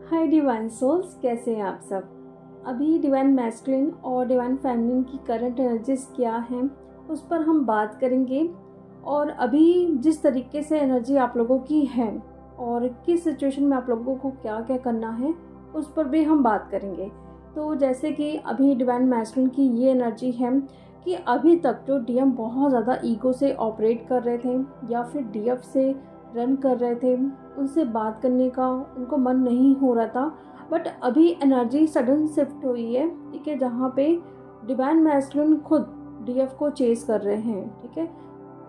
हाय divine souls, कैसे हैं आप सब। अभी डिवाइन मैस्कुलिन और डिवाइन फेमिनिन की करंट एनर्जीज क्या हैं उस पर हम बात करेंगे। और अभी जिस तरीके से एनर्जी आप लोगों की है और किस सिचुएशन में आप लोगों को क्या क्या करना है उस पर भी हम बात करेंगे। तो जैसे कि अभी डिवाइन मैस्कुलिन की ये एनर्जी है कि अभी तक जो डीएम बहुत ज़्यादा ईगो से ऑपरेट कर रहे थे या फिर डीएफ से रन कर रहे थे, उनसे बात करने का उनको मन नहीं हो रहा था। बट अभी एनर्जी सडन शिफ्ट हुई है, ठीक है, जहाँ पे डिवाइन मैस्कुलिन खुद डीएफ को चेस कर रहे हैं, ठीक है।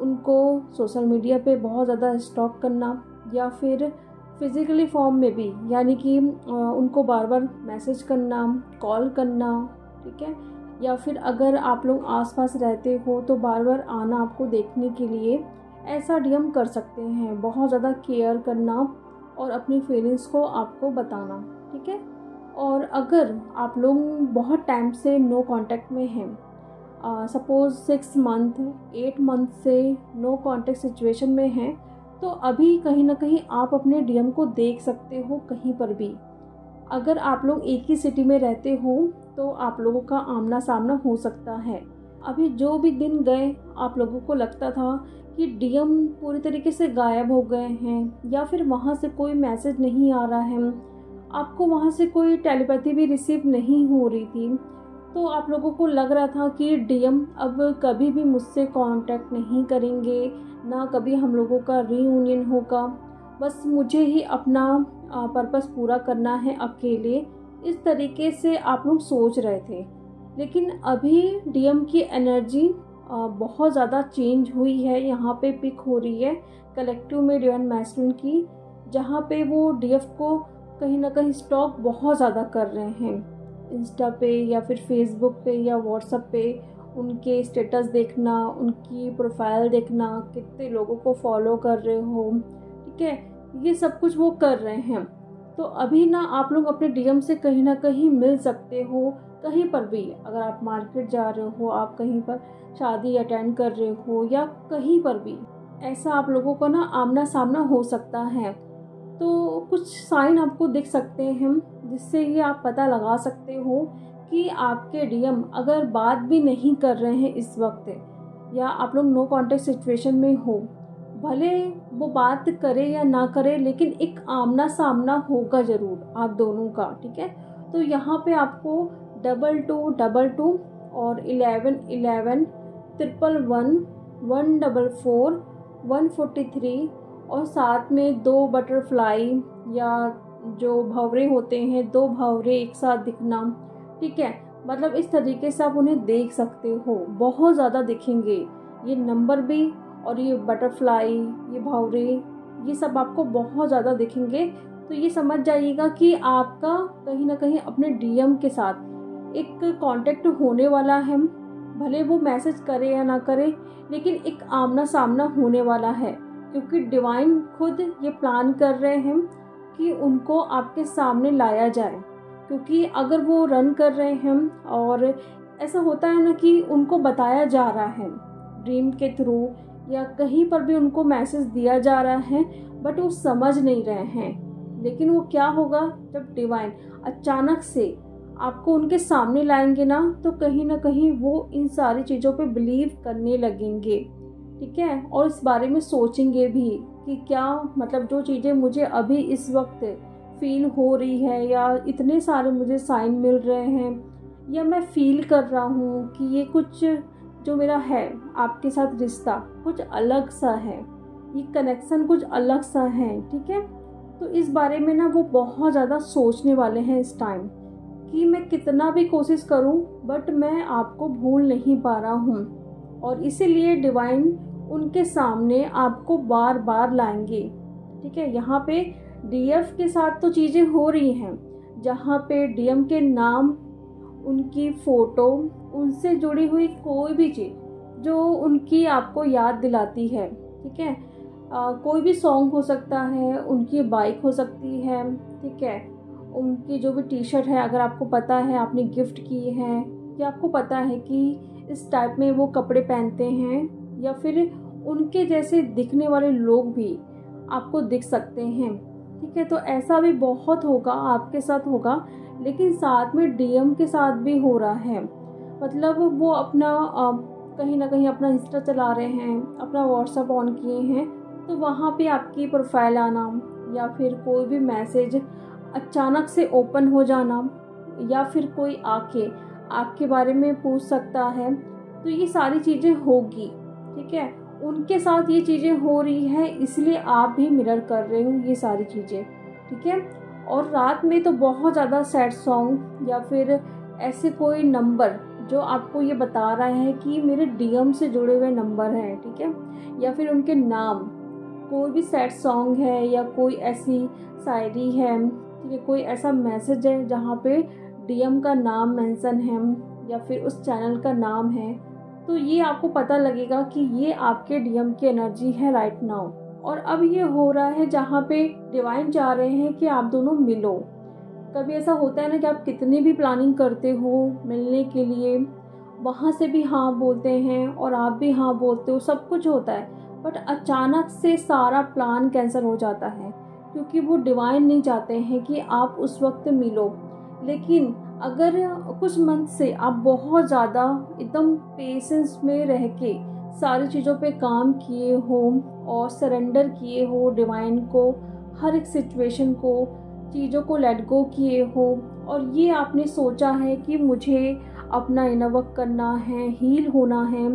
उनको सोशल मीडिया पे बहुत ज़्यादा स्टॉक करना या फिर फिज़िकली फॉर्म में भी, यानी कि उनको बार बार मैसेज करना, कॉल करना, ठीक है। या फिर अगर आप लोग आसपास रहते हो तो बार बार आना आपको देखने के लिए, ऐसा डीएम कर सकते हैं। बहुत ज़्यादा केयर करना और अपनी फीलिंग्स को आपको बताना, ठीक है। और अगर आप लोग बहुत टाइम से नो कांटेक्ट में हैं, सपोज़ 6 मंथ 8 मंथ से नो कांटेक्ट सिचुएशन में हैं, तो अभी कहीं ना कहीं आप अपने डीएम को देख सकते हो कहीं पर भी। अगर आप लोग एक ही सिटी में रहते हो तो आप लोगों का आमना सामना हो सकता है। अभी जो भी दिन गए आप लोगों को लगता था कि डीएम पूरी तरीके से गायब हो गए हैं या फिर वहाँ से कोई मैसेज नहीं आ रहा है, आपको वहाँ से कोई टेलीपैथी भी रिसीव नहीं हो रही थी। तो आप लोगों को लग रहा था कि डीएम अब कभी भी मुझसे कांटेक्ट नहीं करेंगे, ना कभी हम लोगों का रीयूनियन होगा, बस मुझे ही अपना पर्पस पूरा करना है अकेले। इस तरीके से आप लोग सोच रहे थे। लेकिन अभी डीएम की एनर्जी बहुत ज़्यादा चेंज हुई है, यहाँ पे पिक हो रही है कलेक्टिव में डिवाइन मैस्कुलिन की, जहाँ पे वो डीएफ को कहीं ना कहीं स्टॉक बहुत ज़्यादा कर रहे हैं। इंस्टा पे या फिर फेसबुक पे या व्हाट्सएप पे उनके स्टेटस देखना, उनकी प्रोफाइल देखना, कितने लोगों को फॉलो कर रहे हो, ठीक है, ये सब कुछ वो कर रहे हैं। तो अभी ना आप लोग अपने डीएम से कहीं ना कहीं मिल सकते हो, कहीं पर भी। अगर आप मार्केट जा रहे हो, आप कहीं पर शादी अटेंड कर रहे हो या कहीं पर भी, ऐसा आप लोगों को ना आमना सामना हो सकता है। तो कुछ साइन आपको दिख सकते हैं जिससे ये आप पता लगा सकते हो कि आपके डीएम अगर बात भी नहीं कर रहे हैं इस वक्त, या आप लोग नो कॉन्टेक्ट सिचुएशन में हो, भले वो बात करे या ना करे, लेकिन एक आमना सामना होगा ज़रूर आप दोनों का, ठीक है। तो यहाँ पे आपको 2222 और 1111 111 144 143 और साथ में 2 बटरफ्लाई या जो भंवरे होते हैं, 2 भंवरे एक साथ दिखना, ठीक है। मतलब इस तरीके से आप उन्हें देख सकते हो, बहुत ज़्यादा दिखेंगे ये नंबर भी, और ये बटरफ्लाई, ये भंवरे, ये सब आपको बहुत ज़्यादा दिखेंगे। तो ये समझ जाइएगा कि आपका कहीं ना कहीं अपने डीएम के साथ एक कांटेक्ट होने वाला है। भले वो मैसेज करे या ना करे, लेकिन एक आमना सामना होने वाला है, क्योंकि डिवाइन खुद ये प्लान कर रहे हैं कि उनको आपके सामने लाया जाए। क्योंकि अगर वो रन कर रहे हैं और ऐसा होता है ना कि उनको बताया जा रहा है ड्रीम के थ्रू या कहीं पर भी उनको मैसेज दिया जा रहा है, बट वो समझ नहीं रहे हैं। लेकिन वो क्या होगा जब डिवाइन अचानक से आपको उनके सामने लाएंगे ना, तो कहीं ना कहीं वो इन सारी चीज़ों पे बिलीव करने लगेंगे, ठीक है। और इस बारे में सोचेंगे भी कि क्या मतलब जो चीज़ें मुझे अभी इस वक्त फील हो रही है, या इतने सारे मुझे साइन मिल रहे हैं, या मैं फील कर रहा हूँ कि ये कुछ जो मेरा है आपके साथ रिश्ता कुछ अलग सा है, ये कनेक्शन कुछ अलग सा है, ठीक है। तो इस बारे में ना वो बहुत ज़्यादा सोचने वाले हैं इस टाइम कि मैं कितना भी कोशिश करूं बट मैं आपको भूल नहीं पा रहा हूं। और इसीलिए डिवाइन उनके सामने आपको बार बार लाएंगे, ठीक है। यहाँ पे डीएफ के साथ तो चीज़ें हो रही हैं, जहाँ पे डीएम के नाम, उनकी फ़ोटो, उनसे जुड़ी हुई कोई भी चीज़ जो उनकी आपको याद दिलाती है, ठीक है। कोई भी सॉन्ग हो सकता है, उनकी बाइक हो सकती है, ठीक है। उनकी जो भी टी शर्ट है, अगर आपको पता है आपने गिफ्ट की है, या आपको पता है कि इस टाइप में वो कपड़े पहनते हैं, या फिर उनके जैसे दिखने वाले लोग भी आपको दिख सकते हैं, ठीक है। तो ऐसा भी बहुत होगा, आपके साथ होगा, लेकिन साथ में डीएम के साथ भी हो रहा है। मतलब वो अपना कहीं ना कहीं अपना इंस्टा चला रहे हैं, अपना व्हाट्सएप ऑन किए हैं, तो वहाँ पे आपकी प्रोफाइल आना या फिर कोई भी मैसेज अचानक से ओपन हो जाना, या फिर कोई आके आपके बारे में पूछ सकता है, तो ये सारी चीज़ें होगी। ठीक है, उनके साथ ये चीज़ें हो रही है, इसलिए आप भी मिरर कर रहे हो ये सारी चीज़ें। ठीक है। और रात में तो बहुत ज़्यादा सैड सॉन्ग या फिर ऐसे कोई नंबर जो आपको ये बता रहा है कि मेरे डीएम से जुड़े हुए नंबर हैं। ठीक है, या फिर उनके नाम, कोई भी सैड सॉन्ग है या कोई ऐसी शायरी है, ठीक है, कोई ऐसा मैसेज है जहाँ पे डीएम का नाम मेंशन है या फिर उस चैनल का नाम है, तो ये आपको पता लगेगा कि ये आपके डीएम की एनर्जी है राइट नाउ। और अब ये हो रहा है जहाँ पे डिवाइन चाह रहे हैं कि आप दोनों मिलो। कभी ऐसा होता है ना कि आप कितनी भी प्लानिंग करते हो मिलने के लिए, वहाँ से भी हाँ बोलते हैं और आप भी हाँ बोलते हो, सब कुछ होता है, बट अचानक से सारा प्लान कैंसिल हो जाता है, क्योंकि वो डिवाइन नहीं चाहते हैं कि आप उस वक्त मिलो। लेकिन अगर कुछ मंथ से आप बहुत ज़्यादा एकदम पेशेंस में रह के सारी चीज़ों पे काम किए हो और सरेंडर किए हो डिवाइन को, हर एक सिचुएशन को, चीज़ों को लेट गो किए हो, और ये आपने सोचा है कि मुझे अपना इनर वर्क करना है, हील होना है,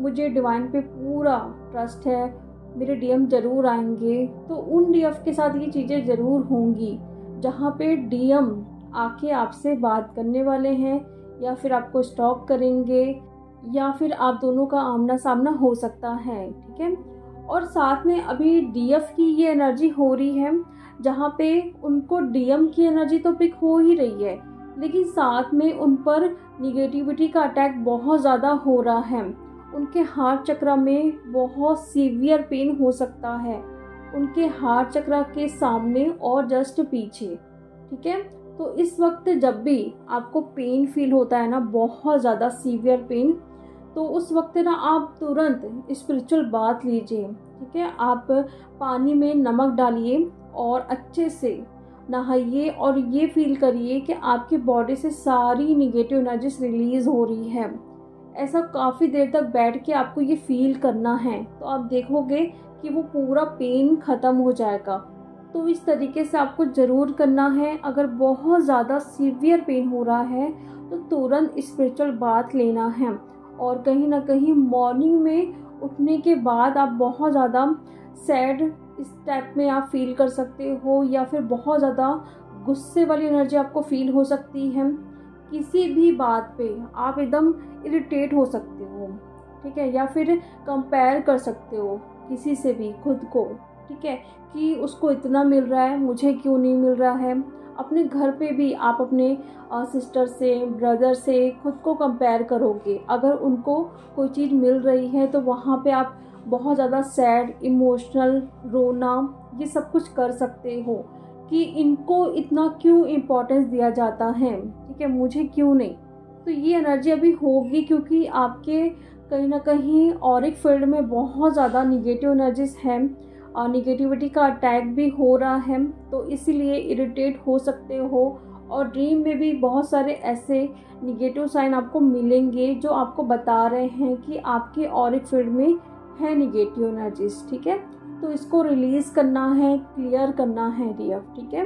मुझे डिवाइन पे पूरा ट्रस्ट है, मेरे डीएम ज़रूर आएंगे, तो उन डीएफ के साथ ये चीज़ें ज़रूर होंगी जहाँ पे डीएम आके आपसे बात करने वाले हैं, या फिर आपको स्टॉक करेंगे, या फिर आप दोनों का आमना सामना हो सकता है। ठीक है। और साथ में अभी डीएफ की ये एनर्जी हो रही है जहाँ पे उनको डीएम की एनर्जी तो पिक हो ही रही है, लेकिन साथ में उन पर निगेटिविटी का अटैक बहुत ज़्यादा हो रहा है। उनके हार्ट चक्र में बहुत सीवियर पेन हो सकता है, उनके हार्ट चक्र के सामने और जस्ट पीछे। ठीक है। तो इस वक्त जब भी आपको पेन फील होता है ना, बहुत ज़्यादा सीवियर पेन, तो उस वक्त ना आप तुरंत स्पिरिचुअल बात लीजिए। ठीक है, आप पानी में नमक डालिए और अच्छे से नहाइए और ये फील करिए कि आपकी बॉडी से सारी निगेटिव एनर्जीज रिलीज़ हो रही है। ऐसा काफ़ी देर तक बैठ के आपको ये फील करना है, तो आप देखोगे कि वो पूरा पेन ख़त्म हो जाएगा। तो इस तरीके से आपको ज़रूर करना है। अगर बहुत ज़्यादा सीवियर पेन हो रहा है तो तुरंत स्पिरिचुअल बात लेना है, और कहीं ना कहीं मॉर्निंग में उठने के बाद आप बहुत ज़्यादा सैड स्टेप में आप फील कर सकते हो, या फिर बहुत ज़्यादा गुस्से वाली एनर्जी आपको फील हो सकती है। किसी भी बात पे आप एकदम इरिटेट हो सकते हो। ठीक है, या फिर कंपेयर कर सकते हो किसी से भी खुद को। ठीक है, कि उसको इतना मिल रहा है, मुझे क्यों नहीं मिल रहा है। अपने घर पे भी आप अपने सिस्टर से, ब्रदर से खुद को कंपेयर करोगे। अगर उनको कोई चीज़ मिल रही है तो वहाँ पे आप बहुत ज़्यादा सैड, इमोशनल, रोना, ये सब कुछ कर सकते हो कि इनको इतना क्यों इम्पोर्टेंस दिया जाता है, ठीक है, मुझे क्यों नहीं। तो ये एनर्जी अभी होगी, क्योंकि आपके कहीं ना कहीं ऑरिक फील्ड में बहुत ज़्यादा निगेटिव एनर्जीज हैं और निगेटिविटी का अटैक भी हो रहा है, तो इसीलिए इरिटेट हो सकते हो। और ड्रीम में भी बहुत सारे ऐसे निगेटिव साइन आपको मिलेंगे जो आपको बता रहे हैं कि आपके ऑरिक फील्ड में है निगेटिव एनर्जीज। ठीक है, तो इसको रिलीज़ करना है, क्लियर करना है डीएफ। ठीक है,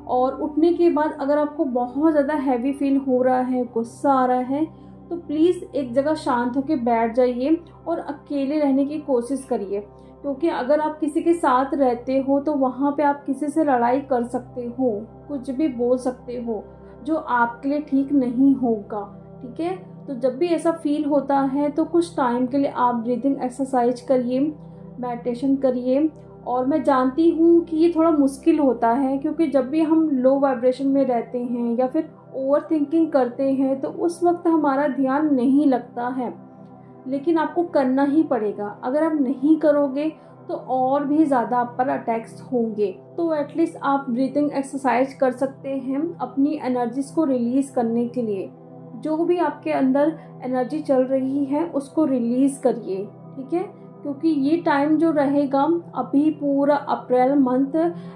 और उठने के बाद अगर आपको बहुत ज़्यादा हैवी फील हो रहा है, गुस्सा आ रहा है, तो प्लीज़ एक जगह शांत होकर बैठ जाइए और अकेले रहने की कोशिश करिए। क्योंकि अगर आप किसी के साथ रहते हो तो वहाँ पे आप किसी से लड़ाई कर सकते हो, कुछ भी बोल सकते हो जो आपके लिए ठीक नहीं होगा। ठीक है, तो जब भी ऐसा फील होता है तो कुछ टाइम के लिए आप ब्रीदिंग एक्सरसाइज करिए, मेडिटेशन करिए। और मैं जानती हूँ कि ये थोड़ा मुश्किल होता है, क्योंकि जब भी हम लो वाइब्रेशन में रहते हैं या फिर ओवर थिंकिंग करते हैं तो उस वक्त हमारा ध्यान नहीं लगता है, लेकिन आपको करना ही पड़ेगा। अगर आप नहीं करोगे तो और भी ज़्यादा आप पर अटैक्स होंगे। तो एटलीस्ट आप ब्रीथिंग एक्सरसाइज कर सकते हैं अपनी एनर्जीज को रिलीज़ करने के लिए। जो भी आपके अंदर एनर्जी चल रही है उसको रिलीज़ करिए। ठीक है, क्योंकि ये टाइम जो रहेगा, अभी पूरा अप्रैल मंथ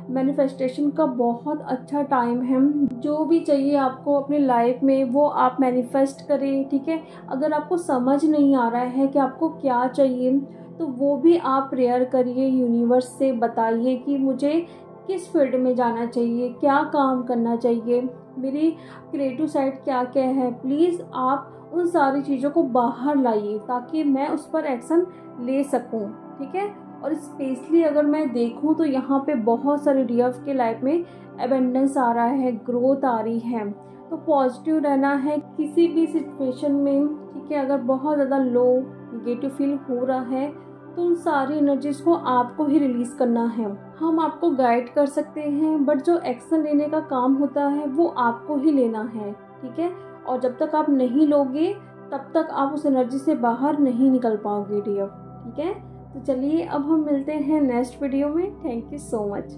मैनिफेस्टेशन का बहुत अच्छा टाइम है। जो भी चाहिए आपको अपनी लाइफ में वो आप मैनिफेस्ट करें, ठीक है। अगर आपको समझ नहीं आ रहा है कि आपको क्या चाहिए, तो वो भी आप प्रेयर करिए, यूनिवर्स से बताइए कि मुझे किस फील्ड में जाना चाहिए, क्या काम करना चाहिए, मेरी क्रिएटिव साइड क्या क्या है। प्लीज़ आप उन सारी चीज़ों को बाहर लाइए ताकि मैं उस पर एक्शन ले सकूं, ठीक है। और स्पेशली अगर मैं देखूं तो यहाँ पे बहुत सारे डीएफ के लाइफ में एबेंडेंस आ रहा है, ग्रोथ आ रही है। तो पॉजिटिव रहना है किसी भी सिचुएशन में, ठीक है। अगर बहुत ज़्यादा लो नेगेटिव फील हो रहा है तो उन सारी एनर्जीज को आपको ही रिलीज करना है। हम आपको गाइड कर सकते हैं, बट जो एक्शन लेने का काम होता है वो आपको ही लेना है, ठीक है। और जब तक आप नहीं लोगे तब तक आप उस एनर्जी से बाहर नहीं निकल पाओगे डियर, ठीक है। तो चलिए अब हम मिलते हैं नेक्स्ट वीडियो में। Thank you so much.